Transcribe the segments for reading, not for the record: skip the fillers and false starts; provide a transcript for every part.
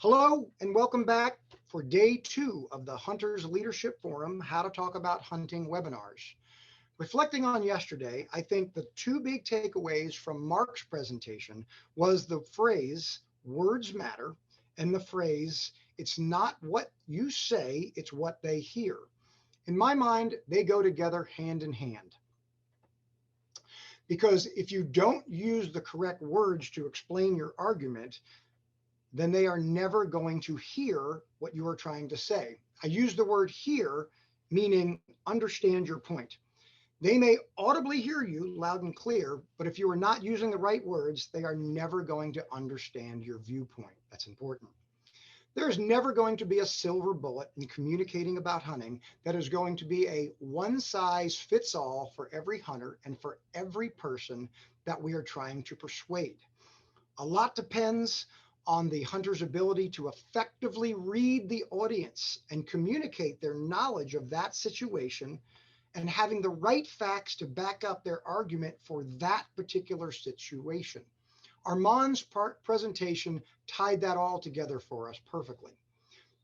Hello and welcome back for day 2 of the Hunters Leadership Forum, How to Talk About Hunting webinars. Reflecting on yesterday, I think the two big takeaways from Mark's presentation was the phrase, words matter, and the phrase, it's not what you say, it's what they hear. In my mind, they go together hand in hand. Because if you don't use the correct words to explain your argument, then they are never going to hear what you are trying to say. I use the word hear, meaning understand your point. They may audibly hear you loud and clear, but if you are not using the right words, they are never going to understand your viewpoint. That's important. There's never going to be a silver bullet in communicating about hunting that is going to be a one size fits all for every hunter and for every person that we are trying to persuade. A lot depends on the hunter's ability to effectively read the audience and communicate their knowledge of that situation and having the right facts to back up their argument for that particular situation. Armand's presentation tied that all together for us perfectly.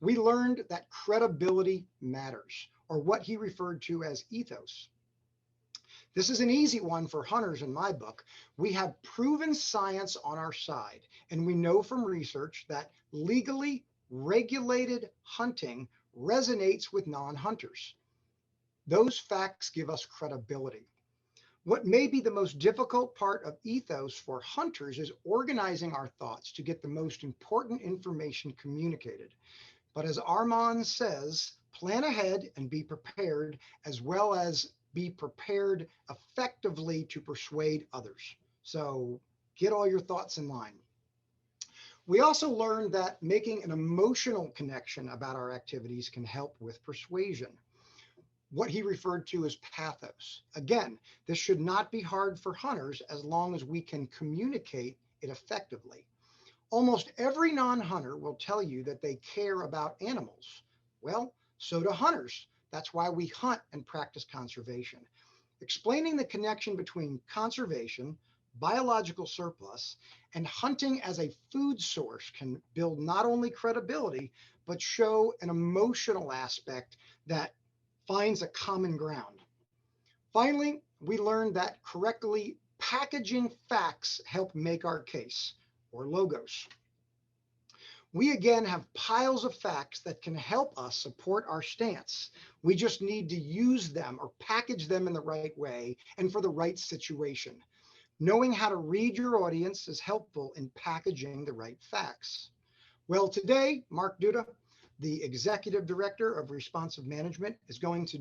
We learned that credibility matters, or what he referred to as ethos. This is an easy one for hunters in my book. We have proven science on our side, and we know from research that legally regulated hunting resonates with non-hunters. Those facts give us credibility. What may be the most difficult part of ethos for hunters is organizing our thoughts to get the most important information communicated. But as Armand says, plan ahead and be prepared, as well as be prepared effectively to persuade others. So get all your thoughts in line. We also learned that making an emotional connection about our activities can help with persuasion. What he referred to as pathos. Again, this should not be hard for hunters as long as we can communicate it effectively. Almost every non-hunter will tell you that they care about animals. Well, so do hunters. That's why we hunt and practice conservation. Explaining the connection between conservation, biological surplus, and hunting as a food source can build not only credibility, but show an emotional aspect that finds a common ground. Finally, we learned that correctly packaging facts help make our case, or logos. We again have piles of facts that can help us support our stance. We just need to use them or package them in the right way and for the right situation. Knowing how to read your audience is helpful in packaging the right facts. Well, today, Mark Duda, the Executive Director of Responsive Management, is going to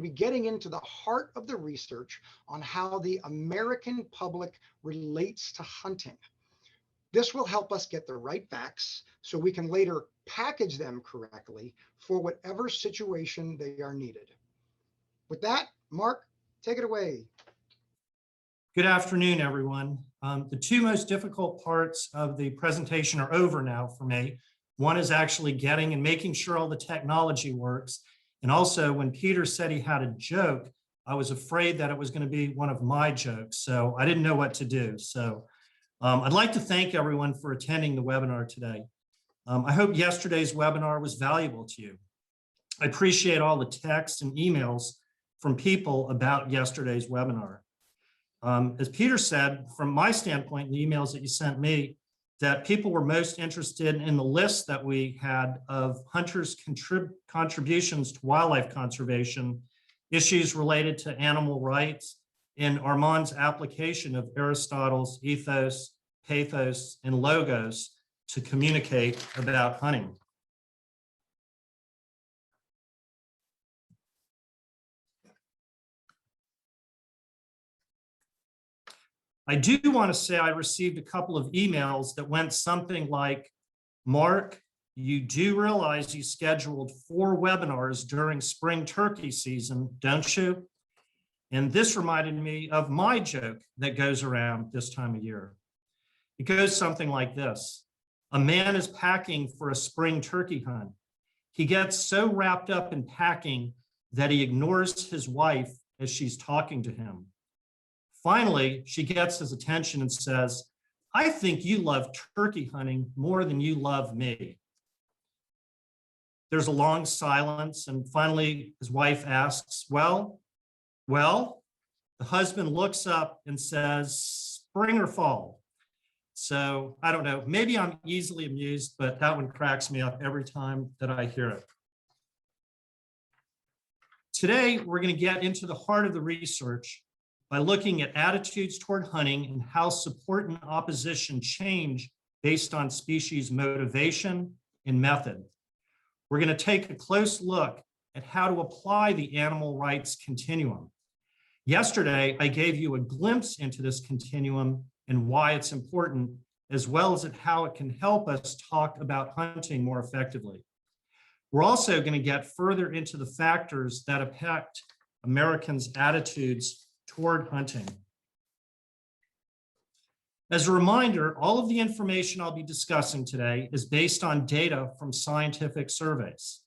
be getting into the heart of the research on how the American public relates to hunting. This will help us get the right facts so we can later package them correctly for whatever situation they are needed. With that, Mark, take it away. Good afternoon, everyone. The two most difficult parts of the presentation are over now for me. One is actually getting and making sure all the technology works. And also, when Peter said he had a joke, I was afraid that it was going to be one of my jokes. So I didn't know what to do. So I'd like to thank everyone for attending the webinar today. I hope yesterday's webinar was valuable to you. I appreciate all the texts and emails from people about yesterday's webinar. As Peter said, from my standpoint, the emails that you sent me, that people were most interested in the list that we had of hunters' contributions to wildlife conservation, issues related to animal rights, and Armand's application of Aristotle's ethos, pathos, and logos to communicate about hunting. I do want to say I received a couple of emails that went something like, Mark, you do realize you scheduled 4 webinars during spring turkey season, don't you? And this reminded me of my joke that goes around this time of year. It goes something like this. A man is packing for a spring turkey hunt. He gets so wrapped up in packing that he ignores his wife as she's talking to him. Finally, she gets his attention and says, I think you love turkey hunting more than you love me. There's a long silence, and finally his wife asks, well, the husband looks up and says, spring or fall? So I don't know, maybe I'm easily amused, but that one cracks me up every time that I hear it. Today, we're going to get into the heart of the research by looking at attitudes toward hunting and how support and opposition change based on species motivation and method. We're going to take a close look at how to apply the animal rights continuum. Yesterday, I gave you a glimpse into this continuum and why it's important, as well as how it can help us talk about hunting more effectively. We're also going to get further into the factors that affect Americans' attitudes toward hunting. As a reminder, all of the information I'll be discussing today is based on data from scientific surveys.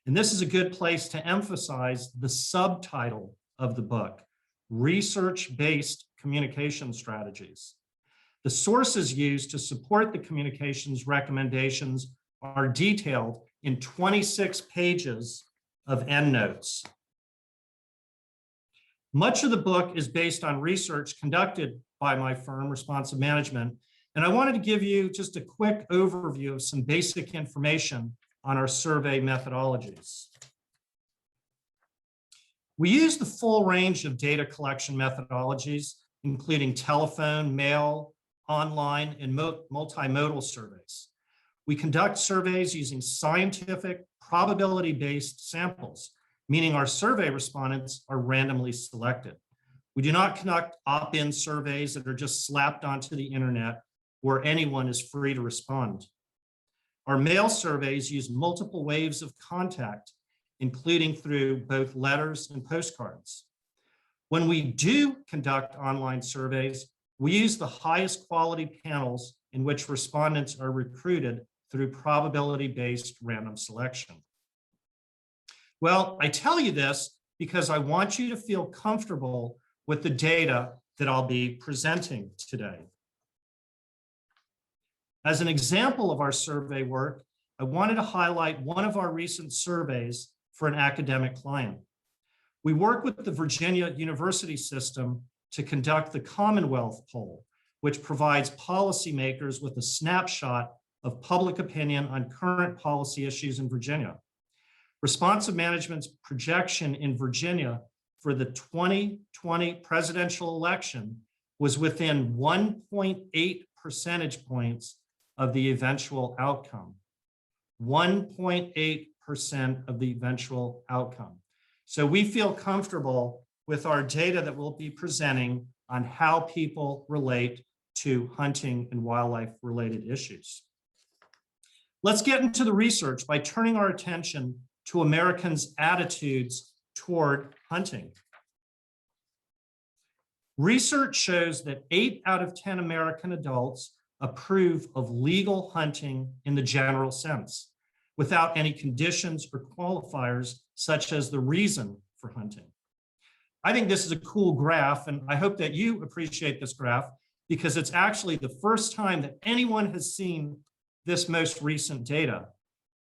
And this is a good place to emphasize the subtitle of the book, Research-Based Communication Strategies. The sources used to support the communications recommendations are detailed in 26 pages of endnotes. Much of the book is based on research conducted by my firm, Responsive Management, and I wanted to give you just a quick overview of some basic information on our survey methodologies. We use the full range of data collection methodologies, including telephone, mail, online, and multimodal surveys. We conduct surveys using scientific, probability-based samples, meaning our survey respondents are randomly selected. We do not conduct opt-in surveys that are just slapped onto the internet where anyone is free to respond. Our mail surveys use multiple waves of contact, including through both letters and postcards. When we do conduct online surveys, we use the highest quality panels in which respondents are recruited through probability-based random selection. Well, I tell you this because I want you to feel comfortable with the data that I'll be presenting today. As an example of our survey work, I wanted to highlight one of our recent surveys for an academic client. We work with the Virginia University System to conduct the Commonwealth Poll, which provides policymakers with a snapshot of public opinion on current policy issues in Virginia. Responsive Management's projection in Virginia for the 2020 presidential election was within 1.8 percentage points of the eventual outcome. 1.8% of the eventual outcome. So we feel comfortable with our data that we'll be presenting on how people relate to hunting and wildlife related issues. Let's get into the research by turning our attention to Americans' attitudes toward hunting. Research shows that 8 out of 10 American adults approve of legal hunting in the general sense, without any conditions or qualifiers, such as the reason for hunting. I think this is a cool graph, and I hope that you appreciate this graph because it's actually the first time that anyone has seen this most recent data.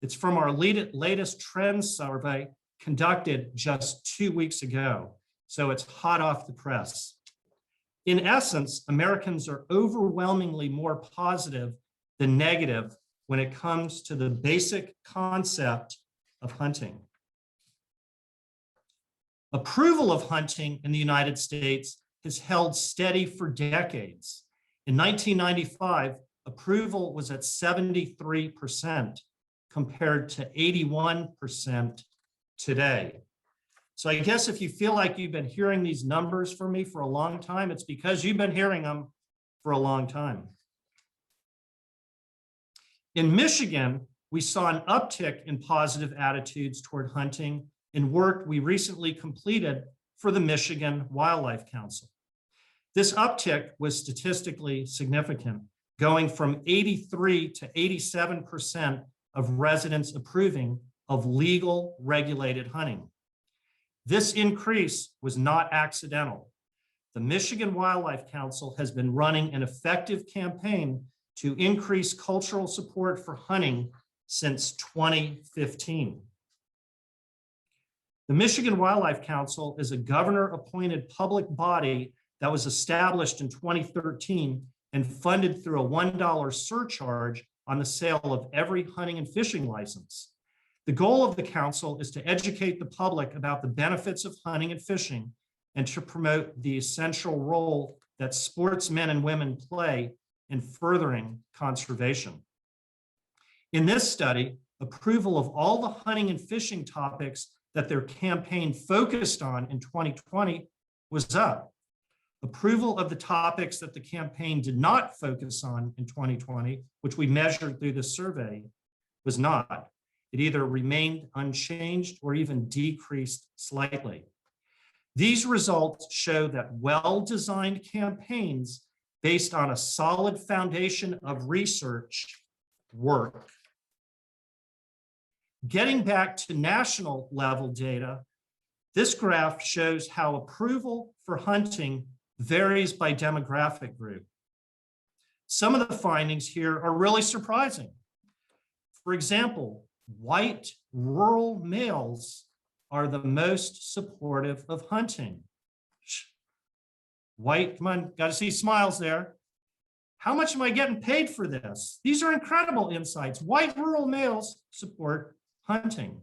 It's from our latest trends survey conducted just 2 weeks ago. So it's hot off the press. In essence, Americans are overwhelmingly more positive than negative when it comes to the basic concept of hunting. Approval of hunting in the United States has held steady for decades. In 1995, approval was at 73% compared to 81% today. So I guess if you feel like you've been hearing these numbers from me for a long time, it's because you've been hearing them for a long time. In Michigan, we saw an uptick in positive attitudes toward hunting in work we recently completed for the Michigan Wildlife Council. This uptick was statistically significant, going from 83 to 87% of residents approving of legal regulated hunting. This increase was not accidental. the Michigan Wildlife Council has been running an effective campaign to increase cultural support for hunting since 2015. The Michigan Wildlife Council is a governor-appointed public body that was established in 2013 and funded through a $1 surcharge on the sale of every hunting and fishing license. The goal of the council is to educate the public about the benefits of hunting and fishing and to promote the essential role that sportsmen and women play in furthering conservation. In this study, approval of all the hunting and fishing topics that their campaign focused on in 2020 was up. Approval of the topics that the campaign did not focus on in 2020, which we measured through this survey, was not. It either remained unchanged or even decreased slightly. These results show that well-designed campaigns based on a solid foundation of research work. Getting back to national level data, this graph shows how approval for hunting varies by demographic group. Some of the findings here are really surprising. For example, white rural males are the most supportive of hunting. White, come on, got to see smiles there. How much am I getting paid for this? These are incredible insights. White rural males support hunting.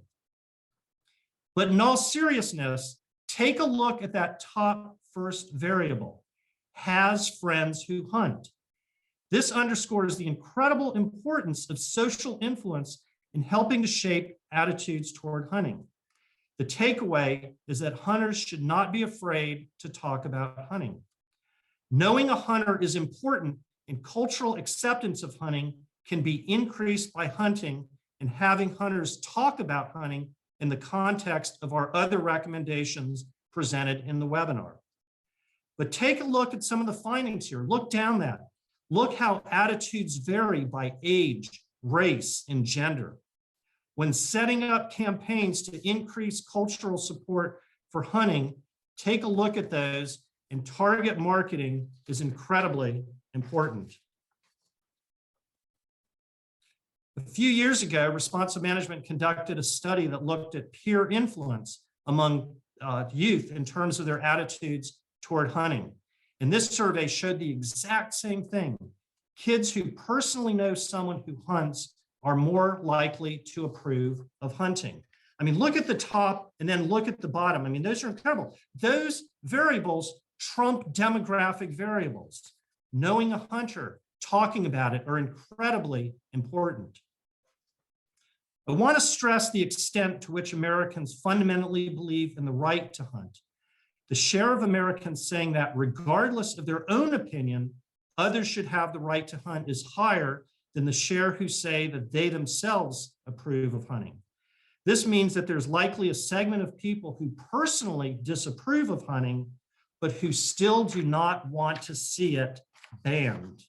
But in all seriousness, take a look at that top first variable, has friends who hunt. This underscores the incredible importance of social influence in helping to shape attitudes toward hunting. The takeaway is that hunters should not be afraid to talk about hunting. Knowing a hunter is important, and cultural acceptance of hunting can be increased by hunting and having hunters talk about hunting in the context of our other recommendations presented in the webinar. But take a look at some of the findings here. Look down that. Look how attitudes vary by age, race, and gender. When setting up campaigns to increase cultural support for hunting, take a look at those, and target marketing is incredibly important. A few years ago, Responsive Management conducted a study that looked at peer influence among youth in terms of their attitudes toward hunting. And this survey showed the exact same thing. Kids who personally know someone who hunts are more likely to approve of hunting. I mean, look at the top and then look at the bottom. I mean, those are incredible. Those variables trump demographic variables. Knowing a hunter, talking about it are incredibly important. I want to stress the extent to which Americans fundamentally believe in the right to hunt. The share of Americans saying that regardless of their own opinion, others should have the right to hunt is higher than the share who say that they themselves approve of hunting. This means that there's likely a segment of people who personally disapprove of hunting, but who still do not want to see it banned.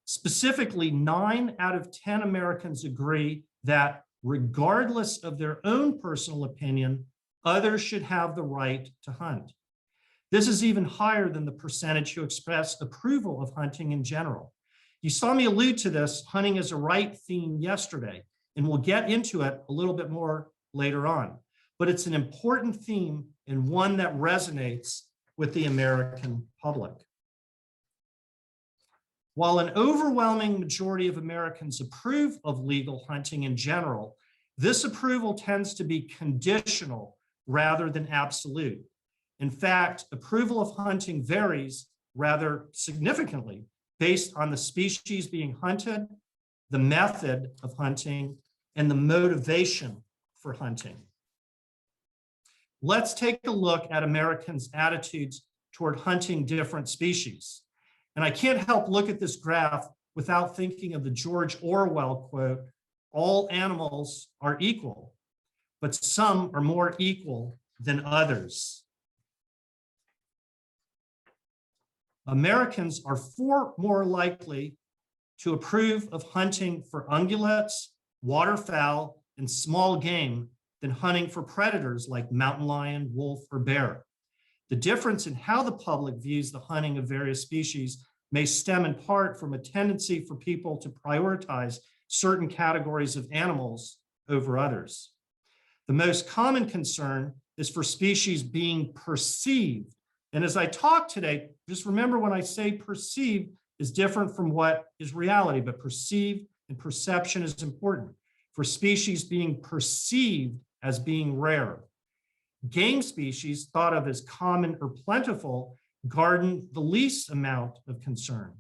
Specifically, 9 out of 10 Americans agree that regardless of their own personal opinion, others should have the right to hunt. This is even higher than the percentage who express approval of hunting in general. You saw me allude to this hunting as a right theme yesterday, and we'll get into it a little bit more later on. But it's an important theme and one that resonates with the American public. While an overwhelming majority of Americans approve of legal hunting in general, this approval tends to be conditional rather than absolute. In fact, approval of hunting varies rather significantly based on the species being hunted, the method of hunting, and the motivation for hunting. Let's take a look at Americans' attitudes toward hunting different species. And I can't help look at this graph without thinking of the George Orwell quote, "All animals are equal, but some are more equal than others." Americans are far more likely to approve of hunting for ungulates, waterfowl, and small game than hunting for predators like mountain lion, wolf, or bear. The difference in how the public views the hunting of various species may stem in part from a tendency for people to prioritize certain categories of animals over others. The most common concern is for species being perceived. And as I talk today, just remember when I say perceived is different from what is reality, but perceived and perception is important. For species being perceived as being rare. Game species thought of as common or plentiful garden the least amount of concern.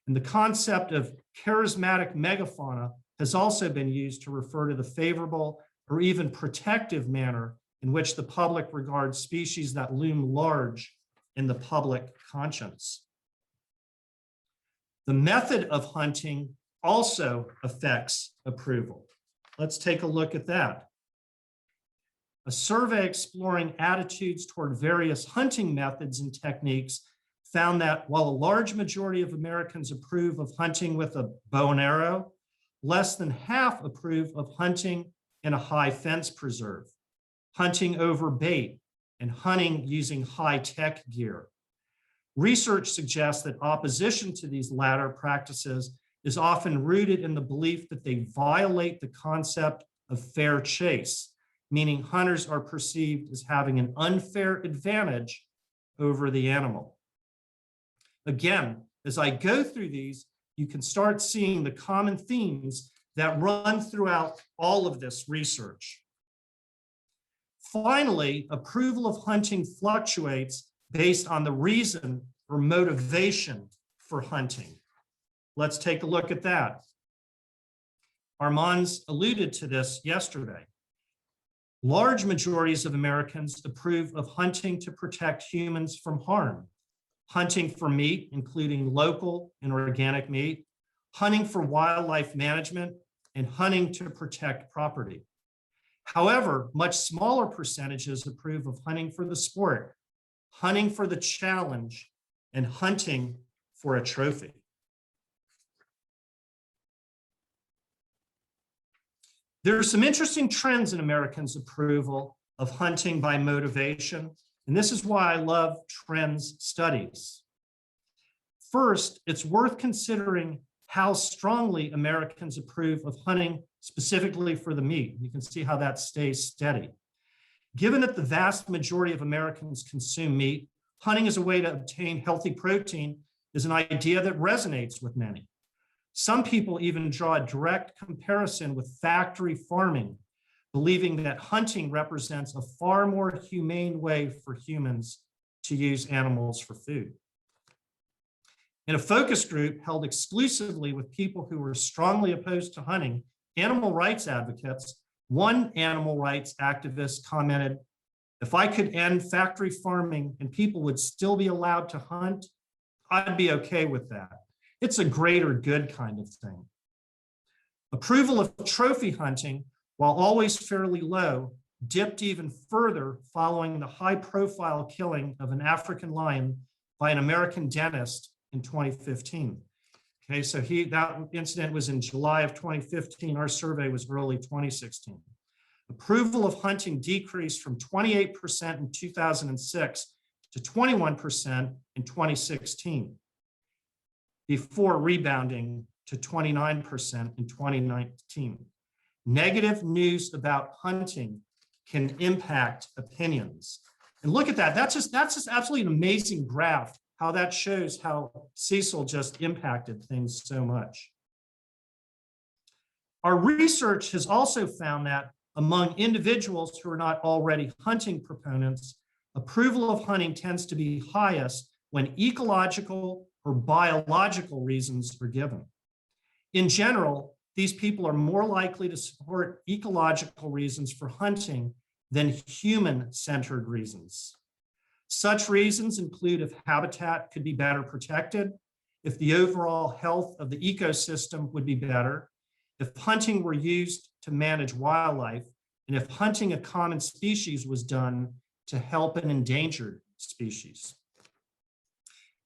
And the concept of charismatic megafauna has also been used to refer to the favorable or even protective manner in which the public regards species that loom large in the public conscience. The method of hunting also affects approval. Let's take a look at that. A survey exploring attitudes toward various hunting methods and techniques found that while a large majority of Americans approve of hunting with a bow and arrow, less than half approve of hunting in a high fence preserve, hunting over bait, and hunting using high-tech gear. Research suggests that opposition to these latter practices is often rooted in the belief that they violate the concept of fair chase, meaning hunters are perceived as having an unfair advantage over the animal. Again, as I go through these, you can start seeing the common themes that run throughout all of this research. Finally, approval of hunting fluctuates based on the reason or motivation for hunting. Let's take a look at that. Armand's alluded to this yesterday. Large majorities of Americans approve of hunting to protect humans from harm, hunting for meat, including local and organic meat, hunting for wildlife management, and hunting to protect property. However, much smaller percentages approve of hunting for the sport, hunting for the challenge, and hunting for a trophy. There are some interesting trends in Americans' approval of hunting by motivation, and this is why I love trends studies. First, it's worth considering how strongly Americans approve of hunting specifically for the meat. You can see how that stays steady. Given that the vast majority of Americans consume meat, hunting as a way to obtain healthy protein is an idea that resonates with many. Some people even draw a direct comparison with factory farming, believing that hunting represents a far more humane way for humans to use animals for food. In a focus group held exclusively with people who were strongly opposed to hunting, animal rights advocates, one animal rights activist commented, "If I could end factory farming and people would still be allowed to hunt, I'd be okay with that. It's a greater good kind of thing." Approval of trophy hunting, while always fairly low, dipped even further following the high-profile killing of an African lion by an American dentist in 2015. Okay, so that incident was in July of 2015. Our survey was early 2016. Approval of hunting decreased from 28% in 2006 to 21% in 2016, before rebounding to 29% in 2019. Negative news about hunting can impact opinions. And look at that. That's just absolutely an amazing graph, how that shows how Cecil just impacted things so much. Our research has also found that among individuals who are not already hunting proponents, approval of hunting tends to be highest when ecological or biological reasons are given. In general, these people are more likely to support ecological reasons for hunting than human-centered reasons. Such reasons include if habitat could be better protected, if the overall health of the ecosystem would be better, if hunting were used to manage wildlife, and if hunting a common species was done to help an endangered species.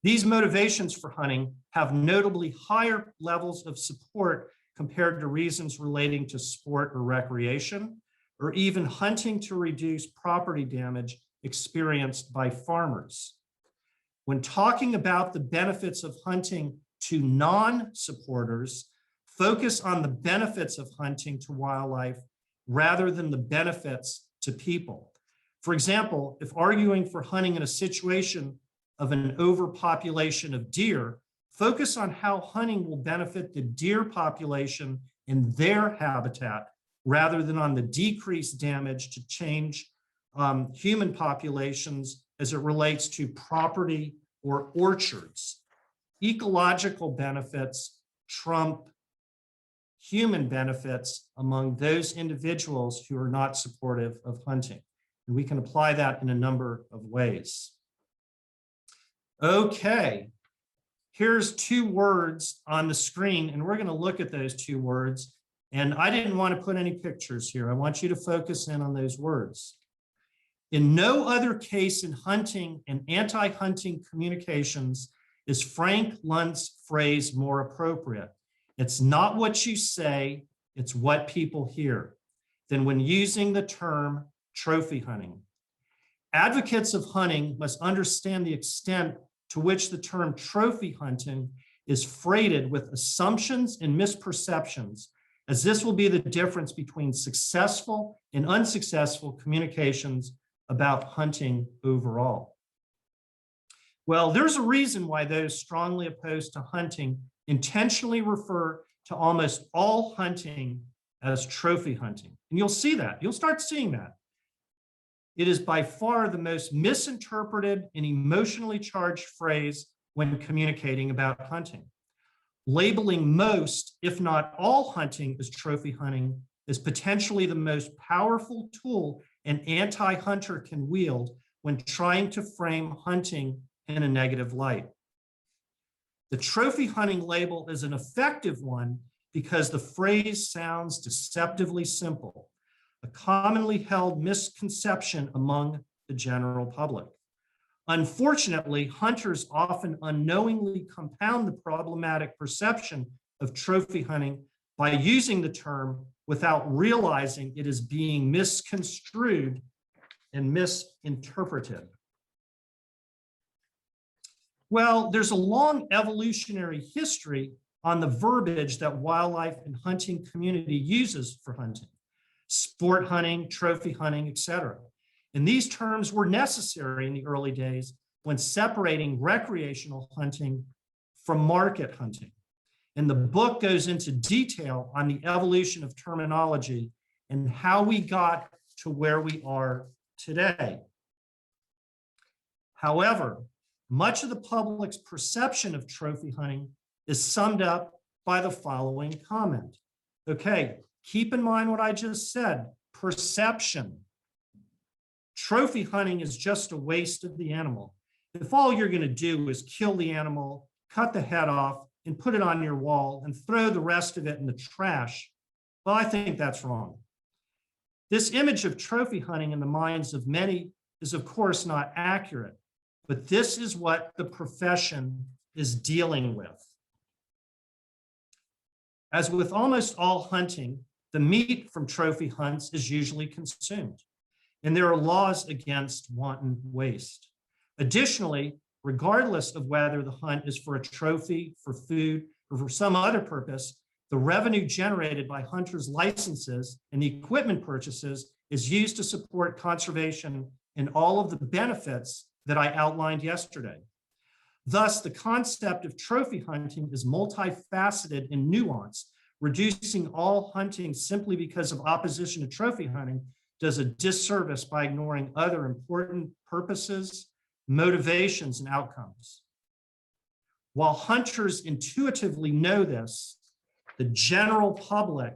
These motivations for hunting have notably higher levels of support compared to reasons relating to sport or recreation, or even hunting to reduce property damage experienced by farmers. When talking about the benefits of hunting to non-supporters, focus on the benefits of hunting to wildlife rather than the benefits to people. For example, if arguing for hunting in a situation of an overpopulation of deer, focus on how hunting will benefit the deer population in their habitat rather than on the decreased damage to change human populations as it relates to property or orchards. Ecological benefits trump human benefits among those individuals who are not supportive of hunting. And we can apply that in a number of ways. Okay, here's two words on the screen, and we're going to look at those two words. And I didn't want to put any pictures here. I want you to focus in on those words. In no other case in hunting and anti-hunting communications is Frank Lunt's phrase more appropriate. It's not what you say, it's what people hear, than when using the term trophy hunting. Advocates of hunting must understand the extent to which the term trophy hunting is freighted with assumptions and misperceptions, as this will be the difference between successful and unsuccessful communications about hunting overall. Well, there's a reason why those strongly opposed to hunting intentionally refer to almost all hunting as trophy hunting. And you'll see that, you'll start seeing that. It is by far the most misinterpreted and emotionally charged phrase when communicating about hunting. Labeling most, if not all hunting as trophy hunting is potentially the most powerful tool an anti-hunter can wield when trying to frame hunting in a negative light. The trophy hunting label is an effective one because the phrase sounds deceptively simple, a commonly held misconception among the general public. Unfortunately, hunters often unknowingly compound the problematic perception of trophy hunting by using the term without realizing it is being misconstrued and misinterpreted. Well, there's a long evolutionary history on the verbiage that wildlife and hunting community uses for hunting. Sport hunting, trophy hunting, etc. And these terms were necessary in the early days when separating recreational hunting from market hunting. And the book goes into detail on the evolution of terminology and how we got to where we are today. However, much of the public's perception of trophy hunting is summed up by the following comment. Okay, keep in mind what I just said, perception. Trophy hunting is just a waste of the animal. If all you're going to do is kill the animal, cut the head off, and put it on your wall and throw the rest of it in the trash, well, I think that's wrong. This image of trophy hunting in the minds of many is, of course, not accurate, but this is what the profession is dealing with. As with almost all hunting, the meat from trophy hunts is usually consumed, and there are laws against wanton waste. Additionally, regardless of whether the hunt is for a trophy, for food, or for some other purpose, the revenue generated by hunters' licenses and the equipment purchases is used to support conservation and all of the benefits that I outlined yesterday. Thus, the concept of trophy hunting is multifaceted and nuanced. Reducing all hunting simply because of opposition to trophy hunting does a disservice by ignoring other important purposes, motivations, and outcomes. While hunters intuitively know this, the general public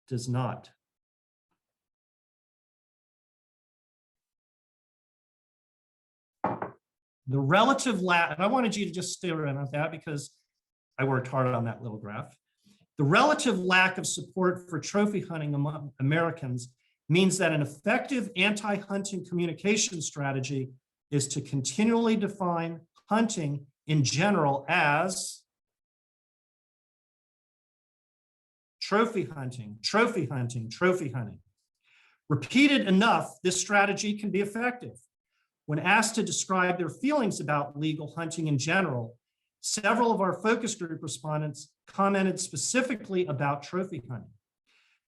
does not. The relative lack, and I wanted you to just stay around with that because I worked hard on that little graph. The relative lack of support for trophy hunting among Americans means that an effective anti-hunting communication strategy is to continually define hunting in general as trophy hunting, trophy hunting, trophy hunting. Repeated enough, this strategy can be effective. When asked to describe their feelings about legal hunting in general, several of our focus group respondents commented specifically about trophy hunting.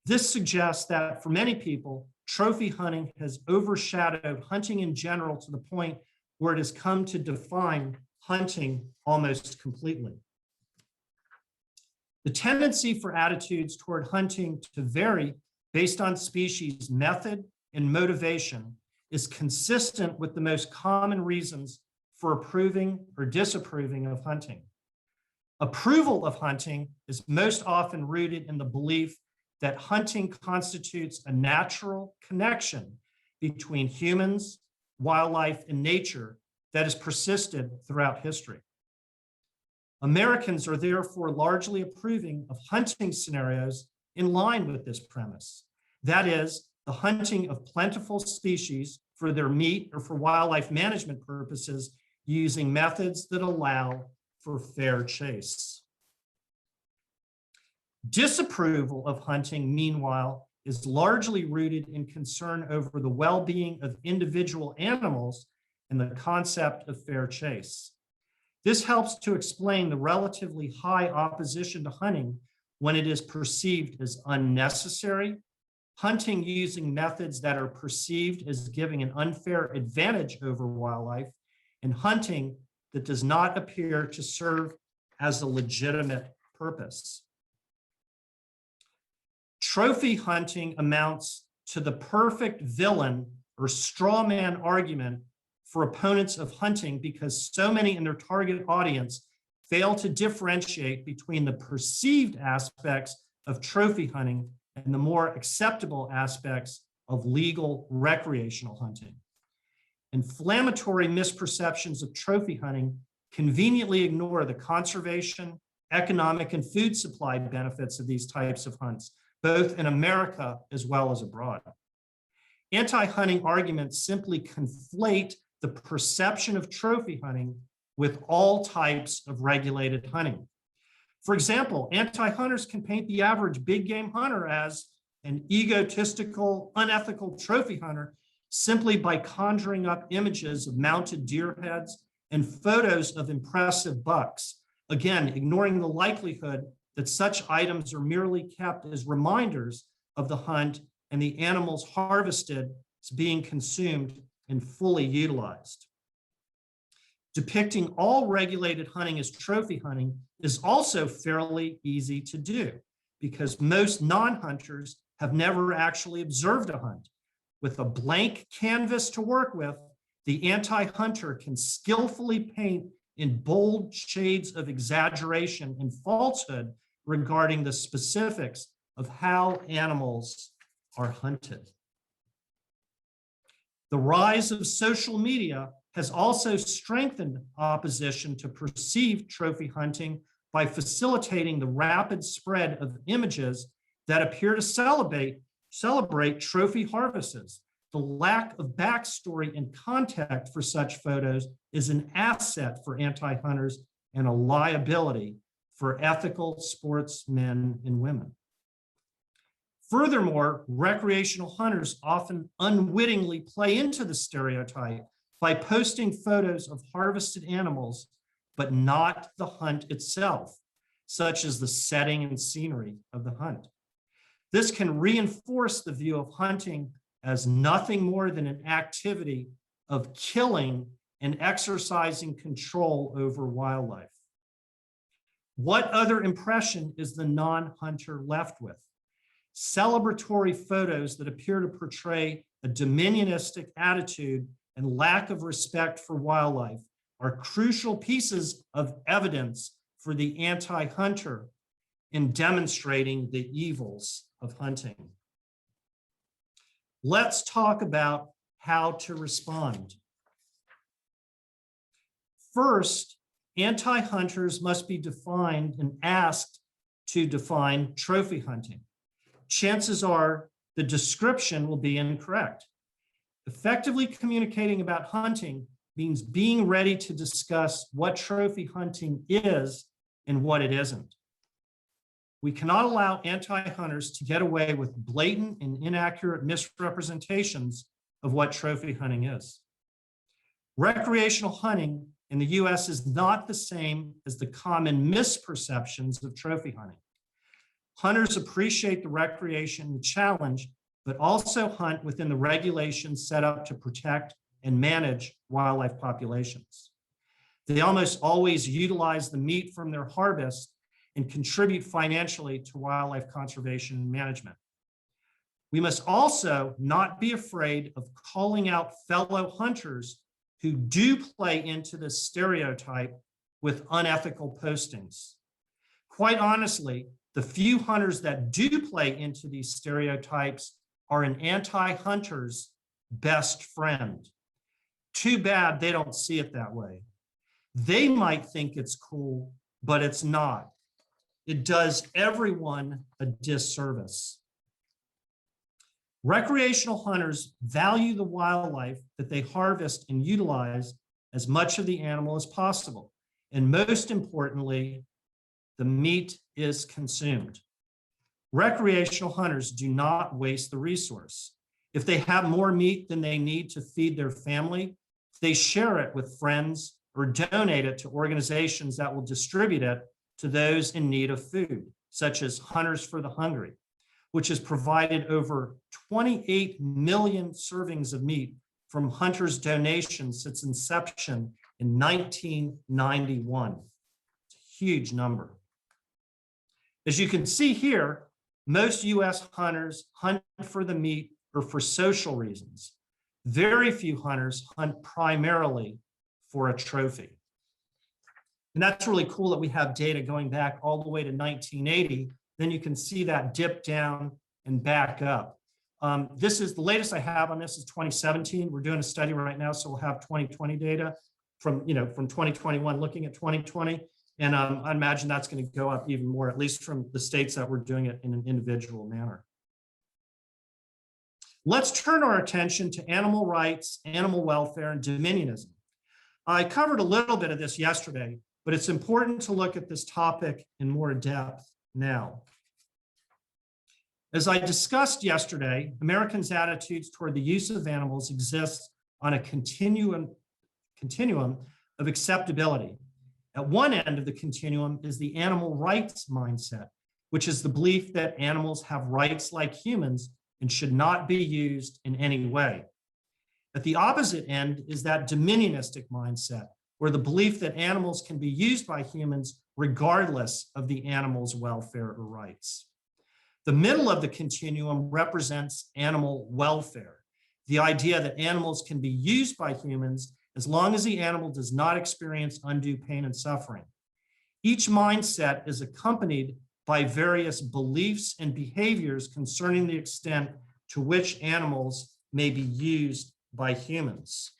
This suggests that for many people, trophy hunting has overshadowed hunting in general to the point where it has come to define hunting almost completely. The tendency for attitudes toward hunting to vary based on species method and motivation is consistent with the most common reasons for approving or disapproving of hunting. Approval of hunting is most often rooted in the belief that hunting constitutes a natural connection between humans, wildlife, and nature that has persisted throughout history. Americans are therefore largely approving of hunting scenarios in line with this premise. That is, the hunting of plentiful species for their meat or for wildlife management purposes using methods that allow for fair chase. Disapproval of hunting, meanwhile, is largely rooted in concern over the well-being of individual animals and the concept of fair chase. This helps to explain the relatively high opposition to hunting when it is perceived as unnecessary, hunting using methods that are perceived as giving an unfair advantage over wildlife, and hunting that does not appear to serve as a legitimate purpose. Trophy hunting amounts to the perfect villain or straw man argument for opponents of hunting because so many in their target audience fail to differentiate between the perceived aspects of trophy hunting and the more acceptable aspects of legal recreational hunting. Inflammatory misperceptions of trophy hunting conveniently ignore the conservation, economic, and food supply benefits of these types of hunts, both in America as well as abroad. Anti-hunting arguments simply conflate the perception of trophy hunting with all types of regulated hunting. For example, anti-hunters can paint the average big game hunter as an egotistical, unethical trophy hunter simply by conjuring up images of mounted deer heads and photos of impressive bucks, again, ignoring the likelihood that such items are merely kept as reminders of the hunt and the animals harvested as being consumed and fully utilized. Depicting all regulated hunting as trophy hunting is also fairly easy to do because most non-hunters have never actually observed a hunt. With a blank canvas to work with, the anti-hunter can skillfully paint in bold shades of exaggeration and falsehood regarding the specifics of how animals are hunted. The rise of social media has also strengthened opposition to perceived trophy hunting by facilitating the rapid spread of images that appear to celebrate trophy harvests. The lack of backstory and context for such photos is an asset for anti-hunters and a liability for ethical sportsmen and women. Furthermore, recreational hunters often unwittingly play into the stereotype by posting photos of harvested animals, but not the hunt itself, such as the setting and scenery of the hunt. This can reinforce the view of hunting as nothing more than an activity of killing and exercising control over wildlife. What other impression is the non-hunter left with? Celebratory photos that appear to portray a dominionistic attitude and lack of respect for wildlife are crucial pieces of evidence for the anti-hunter in demonstrating the evils of hunting. Let's talk about how to respond. First, anti-hunters must be defined and asked to define trophy hunting. Chances are the description will be incorrect. Effectively communicating about hunting means being ready to discuss what trophy hunting is and what it isn't. We cannot allow anti-hunters to get away with blatant and inaccurate misrepresentations of what trophy hunting is. Recreational hunting in the US is not the same as the common misperceptions of trophy hunting. Hunters appreciate the recreation and challenge, but also hunt within the regulations set up to protect and manage wildlife populations. They almost always utilize the meat from their harvest and contribute financially to wildlife conservation and management. We must also not be afraid of calling out fellow hunters who do play into this stereotype with unethical postings. Quite honestly, the few hunters that do play into these stereotypes are an anti-hunter's best friend. Too bad they don't see it that way. They might think it's cool, but it's not. It does everyone a disservice. Recreational hunters value the wildlife that they harvest and utilize as much of the animal as possible. And most importantly, the meat is consumed. Recreational hunters do not waste the resource. If they have more meat than they need to feed their family, they share it with friends or donate it to organizations that will distribute it to those in need of food, such as Hunters for the Hungry, which has provided over 28 million servings of meat from hunters' donations since inception in 1991. It's a huge number. As you can see here, most US hunters hunt for the meat or for social reasons. Very few hunters hunt primarily for a trophy. And that's really cool that we have data going back all the way to 1980. Then you can see that dip down and back up. This is the latest I have on this is 2017. We're doing a study right now, so we'll have 2020 data from 2021 looking at 2020. And I imagine that's going to go up even more, at least from the states that we're doing it in an individual manner. Let's turn our attention to animal rights, animal welfare, and dominionism. I covered a little bit of this yesterday, but it's important to look at this topic in more depth now. As I discussed yesterday, Americans' attitudes toward the use of animals exist on a continuum of acceptability. At one end of the continuum is the animal rights mindset, which is the belief that animals have rights like humans and should not be used in any way. At the opposite end is that dominionistic mindset, where the belief that animals can be used by humans regardless of the animal's welfare or rights. The middle of the continuum represents animal welfare, the idea that animals can be used by humans as long as the animal does not experience undue pain and suffering. Each mindset is accompanied by various beliefs and behaviors concerning the extent to which animals may be used by humans.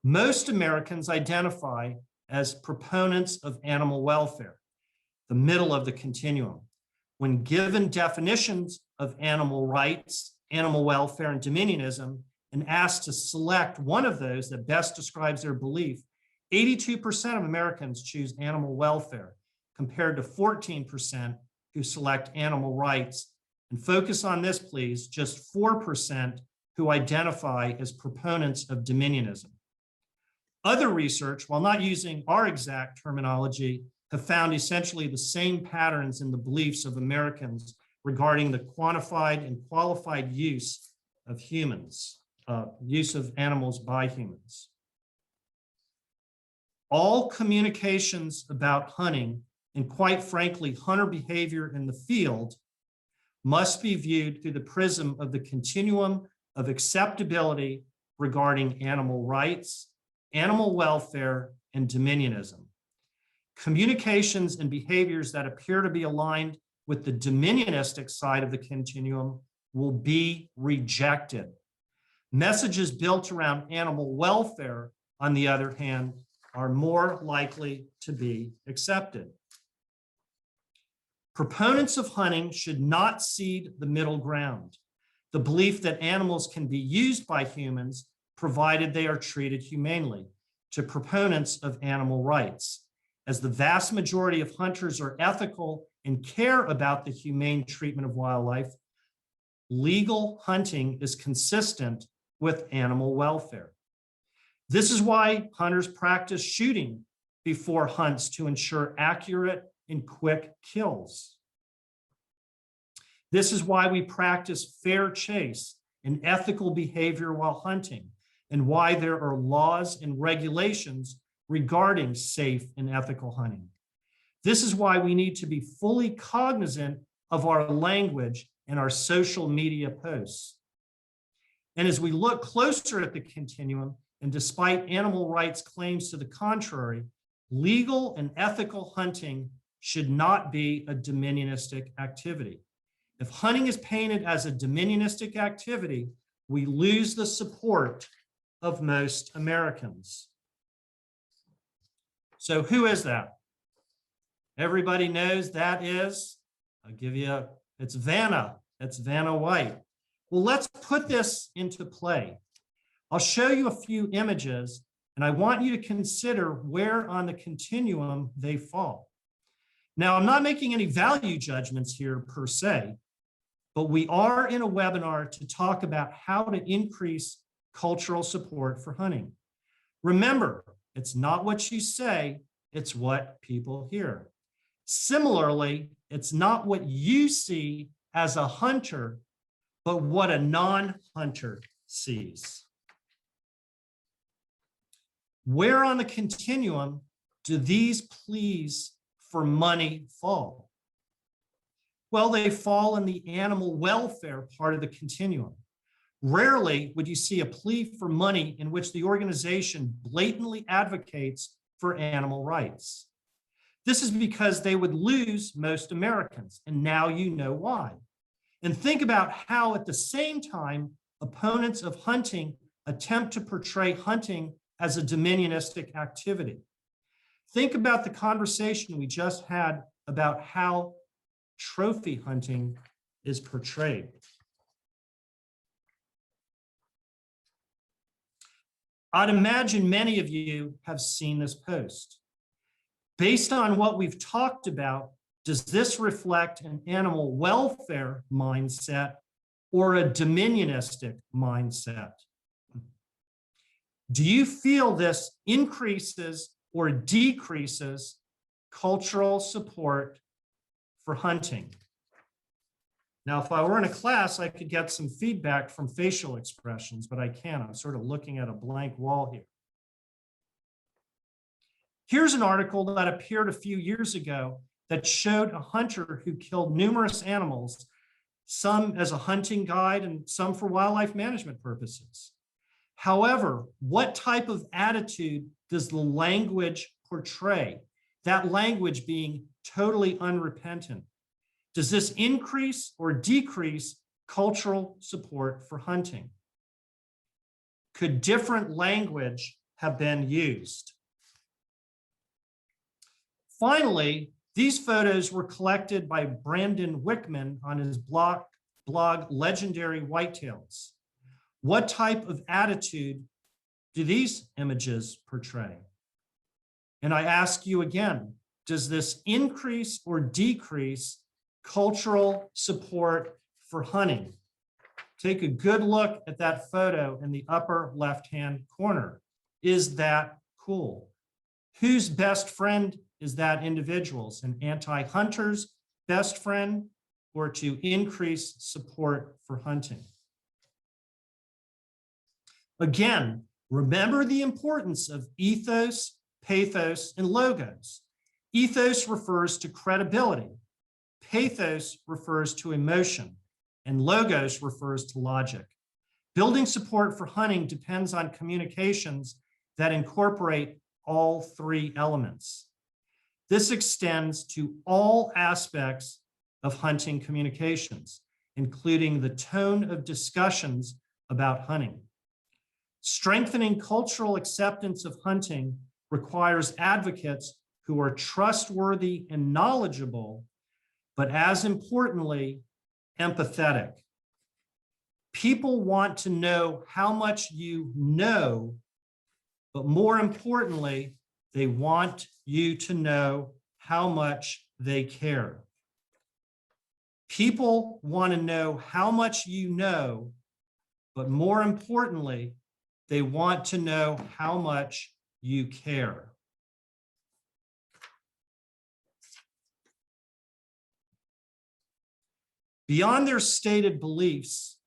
Most Americans identify as proponents of animal welfare, the middle of the continuum. When given definitions of animal rights, animal welfare, and dominionism, and asked to select one of those that best describes their belief, 82% of Americans choose animal welfare, compared to 14% who select animal rights. And focus on this, please, just 4% who identify as proponents of dominionism. Other research, while not using our exact terminology, have found essentially the same patterns in the beliefs of Americans regarding the quantified and qualified use of humans, use of animals by humans. All communications about hunting, and quite frankly, hunter behavior in the field, must be viewed through the prism of the continuum of acceptability regarding animal rights, animal welfare, and dominionism. Communications and behaviors that appear to be aligned with the dominionistic side of the continuum will be rejected. Messages built around animal welfare, on the other hand, are more likely to be accepted. Proponents of hunting should not cede the middle ground, the belief that animals can be used by humans provided they are treated humanely, to proponents of animal rights. as the vast majority of hunters are ethical and care about the humane treatment of wildlife, legal hunting is consistent with animal welfare. This is why hunters practice shooting before hunts to ensure accurate and quick kills. This is why we practice fair chase and ethical behavior while hunting, and why there are laws and regulations regarding safe and ethical hunting. This is why we need to be fully cognizant of our language and our social media posts. And as we look closer at the continuum, and despite animal rights claims to the contrary, legal and ethical hunting should not be a dominionistic activity. If hunting is painted as a dominionistic activity, we lose the support of most Americans. So who is that? Everybody knows that is, I'll give you, it's Vanna. It's Vanna White. Well, let's put this into play. I'll show you a few images, and I want you to consider where on the continuum they fall. Now, I'm not making any value judgments here per se, but we are in a webinar to talk about how to increase cultural support for hunting. Remember, it's not what you say, it's what people hear. Similarly, it's not what you see as a hunter, but what a non-hunter sees. Where on the continuum do these pleas for money fall? Well, they fall in the animal welfare part of the continuum. Rarely would you see a plea for money in which the organization blatantly advocates for animal rights. This is because they would lose most Americans, and now you know why. And think about how at the same time, opponents of hunting attempt to portray hunting as a dominionistic activity. Think about the conversation we just had about how trophy hunting is portrayed. I'd imagine many of you have seen this post. Based on what we've talked about, does this reflect an animal welfare mindset or a dominionistic mindset? Do you feel this increases or decreases cultural support for hunting? Now, if I were in a class, I could get some feedback from facial expressions, but I can't. I'm sort of looking at a blank wall here. Here's an article that appeared a few years ago that showed a hunter who killed numerous animals, some as a hunting guide and some for wildlife management purposes. However, what type of attitude does the language portray? That language being totally unrepentant. Does this increase or decrease cultural support for hunting? Could different language have been used? Finally, these photos were collected by Brandon Wickman on his blog Legendary Whitetails. What type of attitude do these images portray? And I ask you again, does this increase or decrease cultural support for hunting? Take a good look at that photo in the upper left-hand corner. Is that cool? Whose best friend is that individual's? An anti-hunter's best friend, or to increase support for hunting? Again, remember the importance of ethos, pathos, and logos. Ethos refers to credibility. Pathos refers to emotion, and logos refers to logic. Building support for hunting depends on communications that incorporate all three elements. This extends to all aspects of hunting communications, including the tone of discussions about hunting. Strengthening cultural acceptance of hunting requires advocates who are trustworthy and knowledgeable, but as importantly, empathetic. People want to know how much you know, but more importantly, They want you to know how much they care. People want to know how much you know, but more importantly, they want to know how much you care. Beyond their stated beliefs,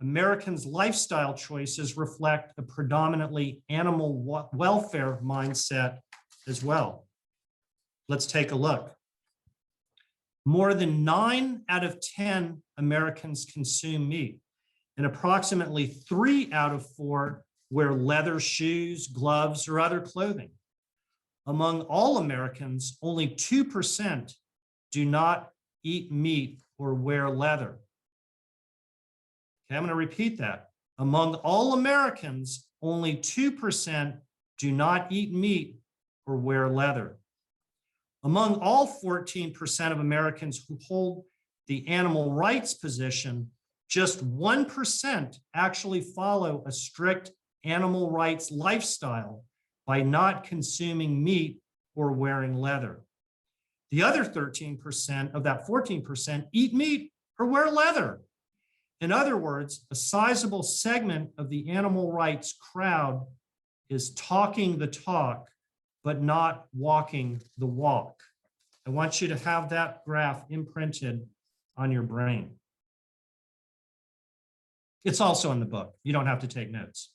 Americans' lifestyle choices reflect a predominantly animal welfare mindset as well. Let's take a look. More than 9 out of 10 Americans consume meat, and approximately 3 out of 4 wear leather shoes, gloves, or other clothing. Among all Americans, only 2% do not eat meat or wear leather. Okay, I'm going to repeat that. Among all Americans, only 2% do not eat meat or wear leather. Among all 14% of Americans who hold the animal rights position, just 1% actually follow a strict animal rights lifestyle by not consuming meat or wearing leather. The other 13% of that 14% eat meat or wear leather. In other words, a sizable segment of the animal rights crowd is talking the talk, but not walking the walk. I want you to have that graph imprinted on your brain. It's also in the book. You don't have to take notes.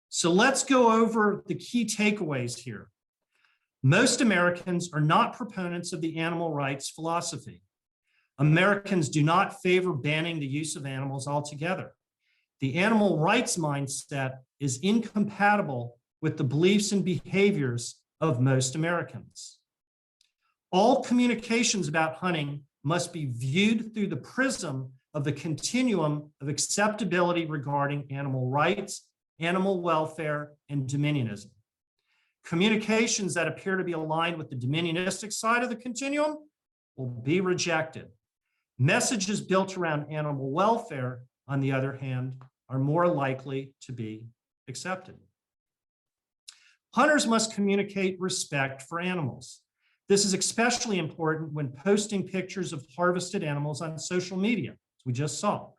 So let's go over the key takeaways here. Most Americans are not proponents of the animal rights philosophy. Americans do not favor banning the use of animals altogether. The animal rights mindset is incompatible with the beliefs and behaviors of most Americans. All communications about hunting must be viewed through the prism of the continuum of acceptability regarding animal rights, animal welfare, and dominionism. Communications that appear to be aligned with the dominionistic side of the continuum will be rejected. Messages built around animal welfare, on the other hand, are more likely to be accepted. Hunters must communicate respect for animals. This is especially important when posting pictures of harvested animals on social media, as we just saw.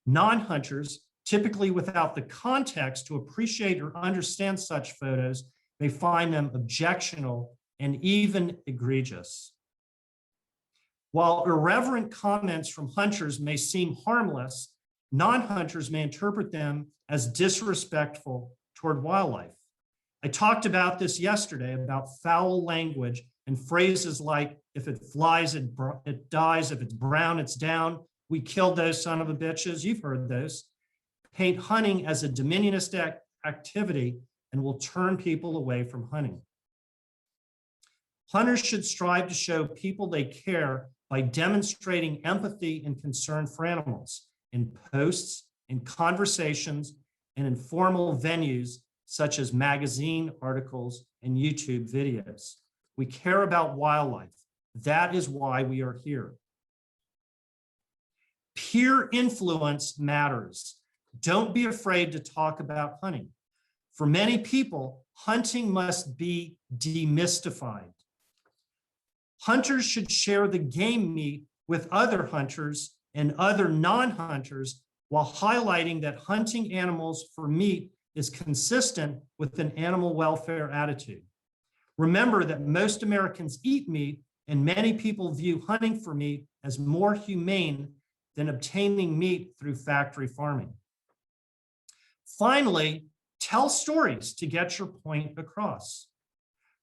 Non-hunters, typically without the context to appreciate or understand such photos, may find them objectionable and even egregious. While irreverent comments from hunters may seem harmless, non-hunters may interpret them as disrespectful toward wildlife. I talked about this yesterday, about foul language and phrases like, if it flies, it dies, if it's brown, it's down, we killed those son of a bitches, you've heard those, paint hunting as a dominionist activity and will turn people away from hunting. Hunters should strive to show people they care by demonstrating empathy and concern for animals in posts, in conversations, and in formal venues such as magazine articles and YouTube videos. We care about wildlife. That is why we are here. Peer influence matters. Don't be afraid to talk about hunting. For many people, hunting must be demystified. Hunters should share the game meat with other hunters and other non-hunters while highlighting that hunting animals for meat is consistent with an animal welfare attitude. Remember that most Americans eat meat, and many people view hunting for meat as more humane than obtaining meat through factory farming. Finally, tell stories to get your point across.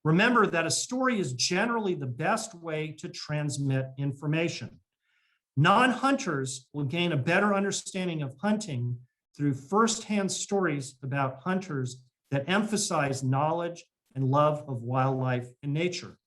Remember that a story is generally the best way to transmit information. Non-hunters will gain a better understanding of hunting through firsthand stories about hunters that emphasize knowledge and love of wildlife and nature.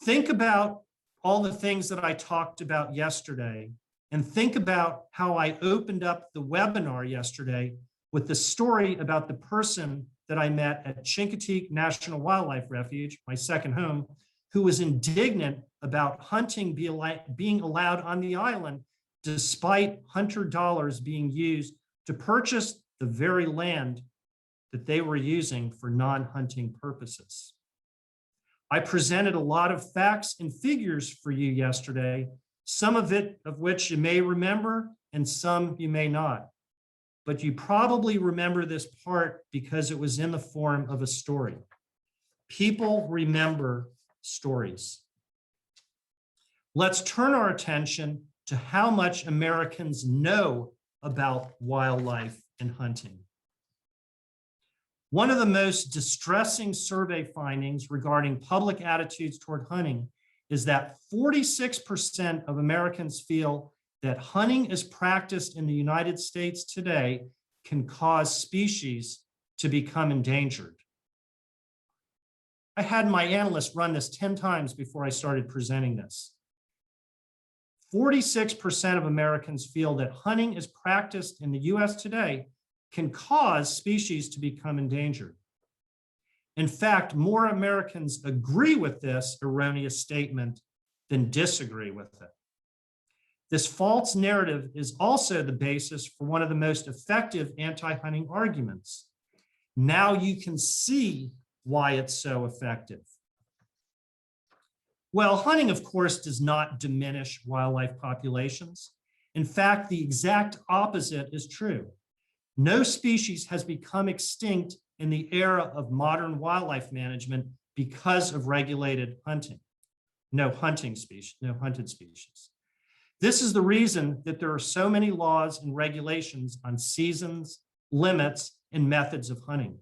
Think about all the things that I talked about yesterday, and think about how I opened up the webinar yesterday with the story about the person that I met at Chincoteague National Wildlife Refuge, my second home, who was indignant about hunting being allowed on the island despite hunter dollars being used to purchase the very land that they were using for non-hunting purposes. I presented a lot of facts and figures for you yesterday, some of which you may remember and some you may not. But you probably remember this part because it was in the form of a story. People remember stories. Let's turn our attention to how much Americans know about wildlife and hunting. One of the most distressing survey findings regarding public attitudes toward hunting is that 46% of Americans feel that hunting as practiced in the United States today can cause species to become endangered. I had my analyst run this 10 times before I started presenting this. 46% of Americans feel that hunting as practiced in the US today can cause species to become endangered. In fact, more Americans agree with this erroneous statement than disagree with it. This false narrative is also the basis for one of the most effective anti-hunting arguments. Now you can see why it's so effective. Well, hunting, of course, does not diminish wildlife populations. In fact, the exact opposite is true. No species has become extinct in the era of modern wildlife management because of regulated hunting. No hunted species. This is the reason that there are so many laws and regulations on seasons, limits, and methods of hunting.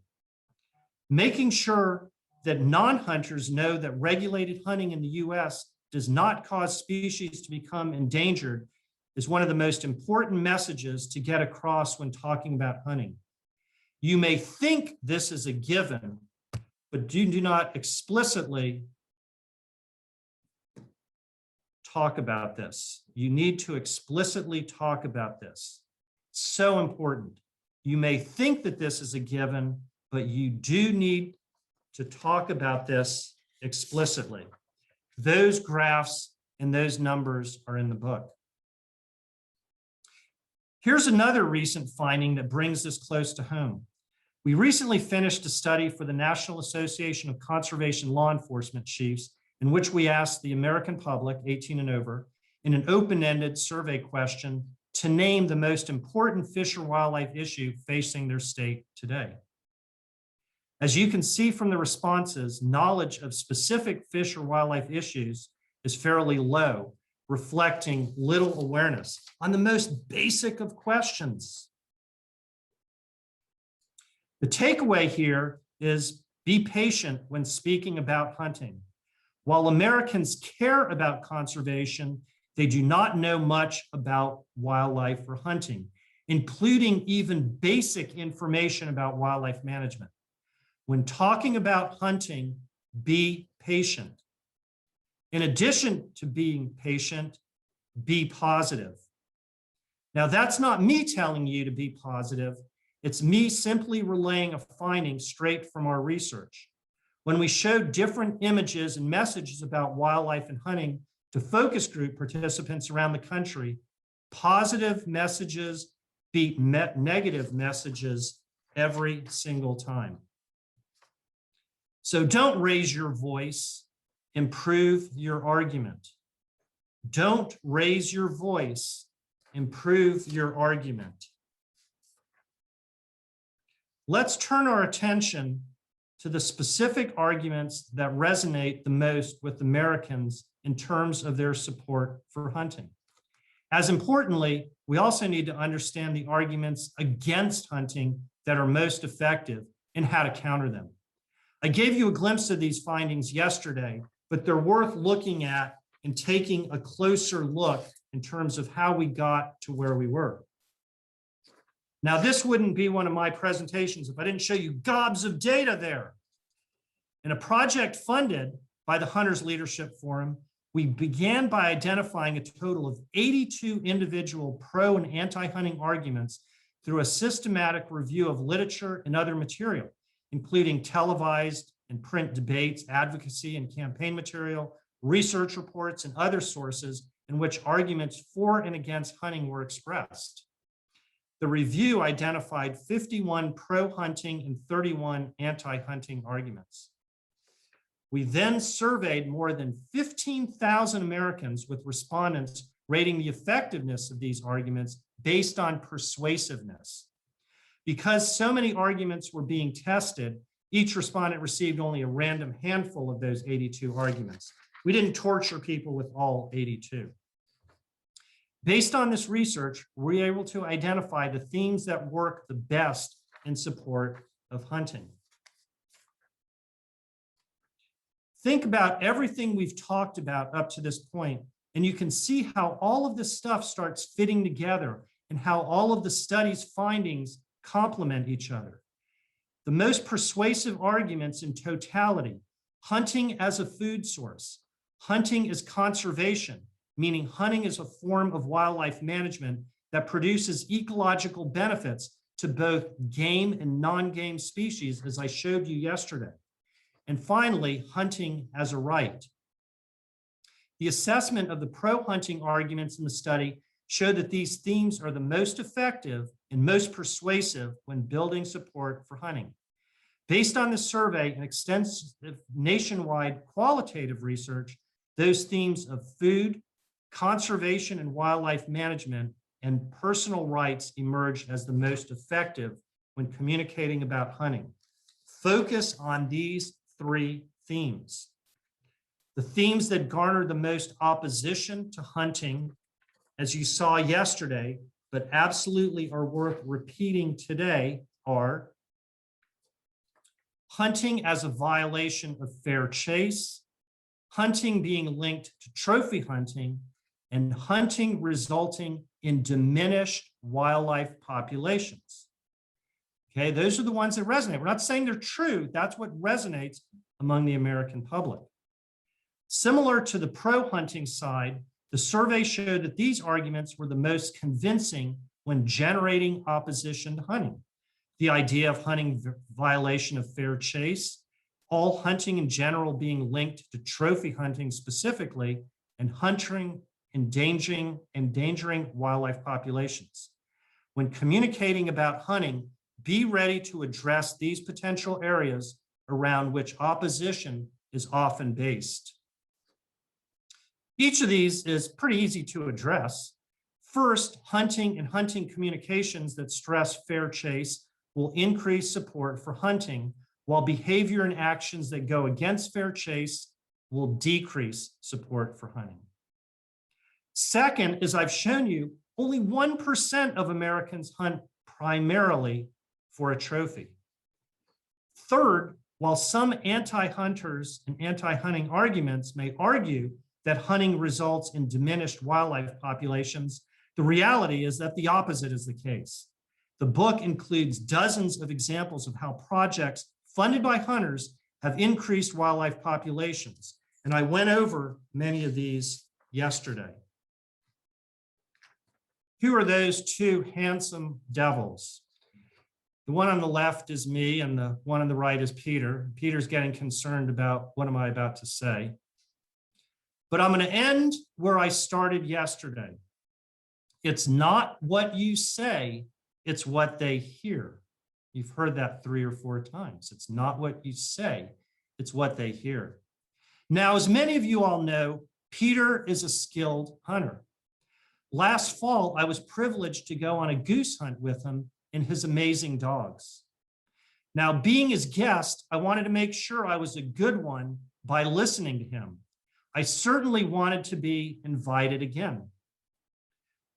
Making sure that non-hunters know that regulated hunting in the US does not cause species to become endangered is one of the most important messages to get across when talking about hunting. You may think this is a given, but do not explicitly talk about this. You need to explicitly talk about this. It's so important. You may think that this is a given, but you do need to talk about this explicitly. Those graphs and those numbers are in the book. Here's another recent finding that brings this close to home. We recently finished a study for the National Association of Conservation Law Enforcement Chiefs in which we asked the American public, 18 and over, in an open-ended survey question to name the most important fish or wildlife issue facing their state today. As you can see from the responses, knowledge of specific fish or wildlife issues is fairly low, reflecting little awareness on the most basic of questions. The takeaway here is be patient when speaking about hunting. While Americans care about conservation, they do not know much about wildlife or hunting, including even basic information about wildlife management. When talking about hunting, be patient. In addition to being patient, be positive. Now, that's not me telling you to be positive. It's me simply relaying a finding straight from our research. When we showed different images and messages about wildlife and hunting to focus group participants around the country, positive messages beat negative messages every single time. So don't raise your voice, improve your argument. Don't raise your voice, improve your argument. Let's turn our attention to the specific arguments that resonate the most with Americans in terms of their support for hunting. As importantly, we also need to understand the arguments against hunting that are most effective and how to counter them. I gave you a glimpse of these findings yesterday, but they're worth looking at and taking a closer look in terms of how we got to where we were. Now, this wouldn't be one of my presentations if I didn't show you gobs of data there. In a project funded by the Hunters Leadership Forum, we began by identifying a total of 82 individual pro and anti-hunting arguments through a systematic review of literature and other material, including televised and print debates, advocacy and campaign material, research reports, and other sources in which arguments for and against hunting were expressed. The review identified 51 pro-hunting and 31 anti-hunting arguments. We then surveyed more than 15,000 Americans with respondents rating the effectiveness of these arguments based on persuasiveness. Because so many arguments were being tested, each respondent received only a random handful of those 82 arguments. We didn't torture people with all 82. Based on this research, we were able to identify the themes that work the best in support of hunting. Think about everything we've talked about up to this point, and you can see how all of this stuff starts fitting together and how all of the study's findings complement each other. The most persuasive arguments in totality: hunting as a food source, hunting as conservation, meaning hunting is a form of wildlife management that produces ecological benefits to both game and non-game species, as I showed you yesterday. And finally, hunting as a right. The assessment of the pro-hunting arguments in the study showed that these themes are the most effective and most persuasive when building support for hunting. Based on the survey and extensive nationwide qualitative research, those themes of food, conservation and wildlife management, and personal rights emerged as the most effective when communicating about hunting. Focus on these three themes. The themes that garner the most opposition to hunting, as you saw yesterday, but absolutely are worth repeating today, are hunting as a violation of fair chase, hunting being linked to trophy hunting, and hunting resulting in diminished wildlife populations. Okay, those are the ones that resonate. We're not saying they're true. That's what resonates among the American public. Similar to the pro-hunting side, the survey showed that these arguments were the most convincing when generating opposition to hunting. The idea of hunting violation of fair chase, all hunting in general being linked to trophy hunting specifically, and hunting endangering wildlife populations. When communicating about hunting, be ready to address these potential areas around which opposition is often based. Each of these is pretty easy to address. First, hunting and hunting communications that stress fair chase will increase support for hunting, while behavior and actions that go against fair chase will decrease support for hunting. Second, as I've shown you, only 1% of Americans hunt primarily for a trophy. Third, while some anti-hunters and anti-hunting arguments may argue that hunting results in diminished wildlife populations, the reality is that the opposite is the case. The book includes dozens of examples of how projects funded by hunters have increased wildlife populations, and I went over many of these yesterday. Who are those two handsome devils? The one on the left is me, and the one on the right is Peter. Peter's getting concerned about what am I about to say. But I'm going to end where I started yesterday. It's not what you say, it's what they hear. You've heard that 3 or 4 times. It's not what you say, it's what they hear. Now, as many of you all know, Peter is a skilled hunter. Last fall, I was privileged to go on a goose hunt with him and his amazing dogs. Now, being his guest, I wanted to make sure I was a good one by listening to him. I certainly wanted to be invited again.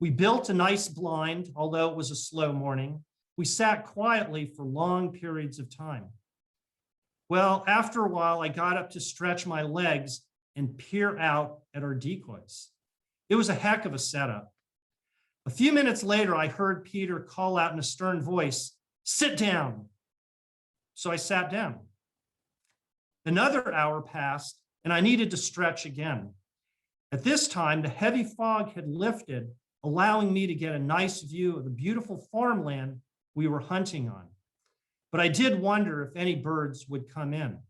We built a nice blind, although it was a slow morning. We sat quietly for long periods of time. Well, after a while, I got up to stretch my legs and peer out at our decoys. It was a heck of a setup. A few minutes later, I heard Peter call out in a stern voice, "Sit down." So I sat down. Another hour passed, and I needed to stretch again. At this time, the heavy fog had lifted, allowing me to get a nice view of the beautiful farmland we were hunting on. But I did wonder if any birds would come in.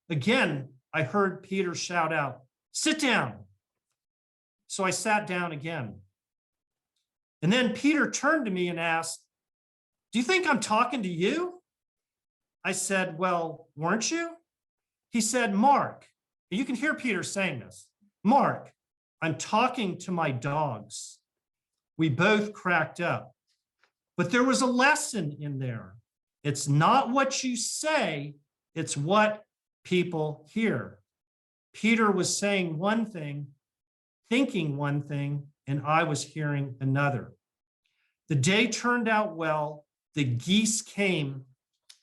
Again, I heard Peter shout out, "Sit down." So I sat down again. And then Peter turned to me and asked, "Do you think I'm talking to you?" I said, "Well, weren't you?" He said, "Mark," you can hear Peter saying this, "Mark, I'm talking to my dogs." We both cracked up. But there was a lesson in there. It's not what you say, it's what people hear. Peter was saying one thing, thinking one thing, and I was hearing another. The day turned out well. The geese came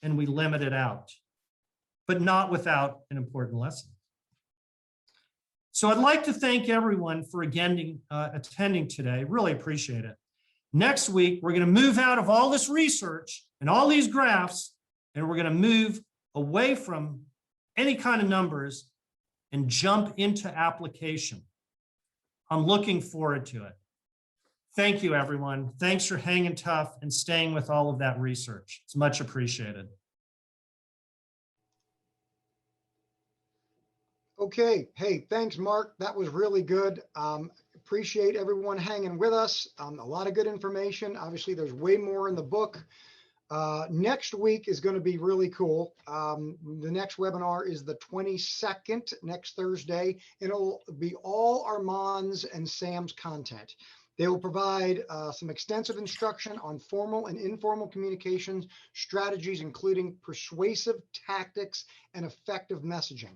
and we limited out, but not without an important lesson. So I'd like to thank everyone for again attending today. Really appreciate it. Next week, we're going to move out of all this research and all these graphs, and we're going to move away from any kind of numbers and jump into application. I'm looking forward to it. Thank you, everyone. Thanks for hanging tough and staying with all of that research. It's much appreciated. Okay. Hey, thanks, Mark. That was really good. Appreciate everyone hanging with us. A lot of good information. Obviously, there's way more in the book. Next week is going to be really cool. The next webinar is the 22nd, next Thursday. It'll be all Armand's and Sam's content. They will provide some extensive instruction on formal and informal communications strategies, including persuasive tactics and effective messaging.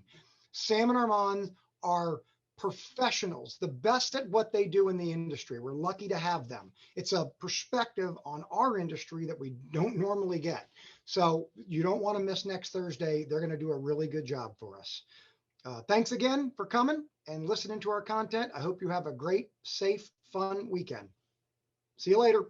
Sam and Armand are professionals, the best at what they do in the industry. We're lucky to have them. It's a perspective on our industry that we don't normally get. So you don't want to miss next Thursday. They're going to do a really good job for us. Thanks again for coming and listening to our content. I hope you have a great, safe, fun weekend. See you later.